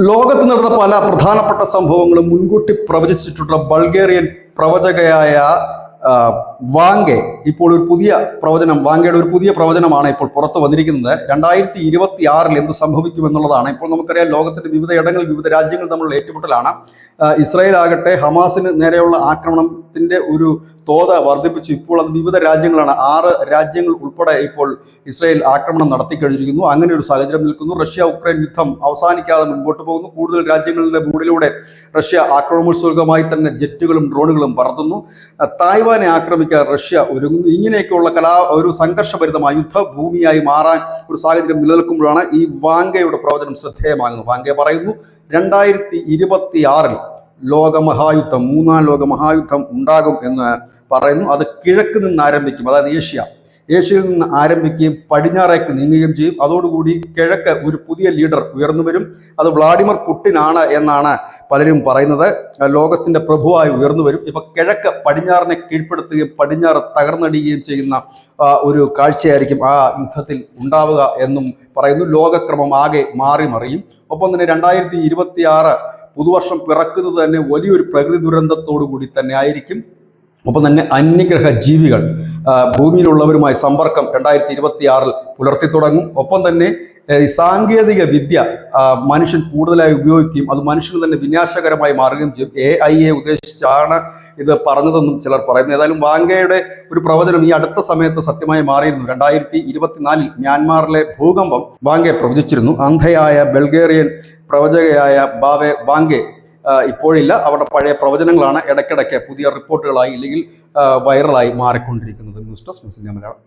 ലോകത്ത് നടന്ന പല പ്രധാനപ്പെട്ട സംഭവങ്ങളും മുൻകൂട്ടി പ്രവചിച്ചിട്ടുള്ള ബൾഗേറിയൻ പ്രവചകയായ വാങ്കെ ഇപ്പോൾ ഒരു പുതിയ പ്രവചനം, വാങ്കയുടെ ഒരു പുതിയ പ്രവചനമാണ് ഇപ്പോൾ പുറത്തു വന്നിരിക്കുന്നത്. 2026 എന്ത് സംഭവിക്കുമെന്നുള്ളതാണ്. ഇപ്പോൾ നമുക്കറിയാം, ലോകത്തിന്റെ വിവിധ ഇടങ്ങളിൽ വിവിധ രാജ്യങ്ങൾ തമ്മിലുള്ള ഏറ്റുമുട്ടലാണ്. ഇസ്രായേൽ ആകട്ടെ ഹമാസിന് നേരെയുള്ള ആക്രമണത്തിന്റെ ഒരു തോത് വർദ്ധിപ്പിച്ചു. ഇപ്പോൾ അത് വിവിധ രാജ്യങ്ങളാണ്, 6 രാജ്യങ്ങൾ ഉൾപ്പെടെ ഇപ്പോൾ ഇസ്രായേൽ ആക്രമണം നടത്തിക്കഴിഞ്ഞിരിക്കുന്നു. അങ്ങനെ ഒരു സാഹചര്യം നിൽക്കുന്നു. റഷ്യ ഉക്രൈൻ യുദ്ധം അവസാനിക്കാതെ മുൻപോട്ട് പോകുന്നു. കൂടുതൽ രാജ്യങ്ങളുടെ മുകളിലൂടെ റഷ്യ ആക്രമണോത്സുകമായി തന്നെ ജെറ്റുകളും ഡ്രോണുകളും പറത്തുന്നു. തായ്വാനെ ആക്രമിക്കാൻ റഷ്യ ഒരുങ്ങുന്നു. ഇങ്ങനെയൊക്കെയുള്ള ഒരു സംഘർഷഭരിതമായ യുദ്ധഭൂമിയായി മാറാൻ ഒരു സാഹചര്യം നിലനിൽക്കുമ്പോഴാണ് ഈ വാങ്കയുടെ പ്രവചനം ശ്രദ്ധേയമാകുന്നത്. വാങ്ക പറയുന്നു, 2026 ലോകമഹായുദ്ധം, 3ാം ലോകമഹായുദ്ധം ഉണ്ടാകും എന്ന് പറയുന്നു. അത് കിഴക്ക് നിന്ന് ആരംഭിക്കും, അതായത് ഏഷ്യയിൽ നിന്ന് ആരംഭിക്കുകയും പടിഞ്ഞാറേക്ക് നീങ്ങുകയും ചെയ്യും. അതോടുകൂടി കിഴക്ക് ഒരു പുതിയ ലീഡർ ഉയർന്നു വരും. അത് വ്ളാഡിമിർ പുടിനാണ് എന്നാണ് പലരും പറയുന്നത്. ലോകത്തിന്റെ പ്രഭുവായി ഉയർന്നു വരും. ഇപ്പൊ കിഴക്ക് പടിഞ്ഞാറിനെ കീഴ്പ്പെടുത്തുകയും പടിഞ്ഞാറ് തകർന്നടിയുകയും ചെയ്യുന്ന ഒരു കാഴ്ചയായിരിക്കും ആ യുദ്ധത്തിൽ ഉണ്ടാവുക എന്നും പറയുന്നു. ലോകക്രമം ആകെ മാറി മറിയും. ഒപ്പം തന്നെ 2026 പുതുവർഷം പിറക്കുന്നത് തന്നെ വലിയൊരു പ്രകൃതി ദുരന്തത്തോടു കൂടി തന്നെ ആയിരിക്കും. ഒപ്പം തന്നെ അന്യഗ്രഹ ജീവികൾ ഭൂമിയിലുള്ളവരുമായി സമ്പർക്കം 2026 പുലർത്തി തുടങ്ങും. ഒപ്പം തന്നെ സാങ്കേതിക വിദ്യ മനുഷ്യൻ കൂടുതലായി ഉപയോഗിക്കുകയും അത് മനുഷ്യന് തന്നെ വിനാശകരമായി മാറുകയും ചെയ്യും. AI ഉദ്ദേശിച്ചാണ് ഇത് പറഞ്ഞതെന്നും ചിലർ പറയുന്നു. ഏതായാലും വാങ്കയുടെ ഒരു പ്രവചനം ഈ അടുത്ത സമയത്ത് സത്യമായി മാറിയിരുന്നു. 2024 മ്യാൻമാറിലെ ഭൂകമ്പം വാങ്ക പ്രവചിച്ചിരുന്നു. അന്ധയായ ബൾഗേറിയൻ പ്രവചകയായ വാങ്ക ഇപ്പോഴില്ല. അവരുടെ പഴയ പ്രവചനങ്ങളാണ് ഇടയ്ക്കിടയ്ക്ക് പുതിയ റിപ്പോർട്ടുകളായി അല്ലെങ്കിൽ വൈറലായി മാറിക്കൊണ്ടിരിക്കുന്നത്. News desk Malayalam.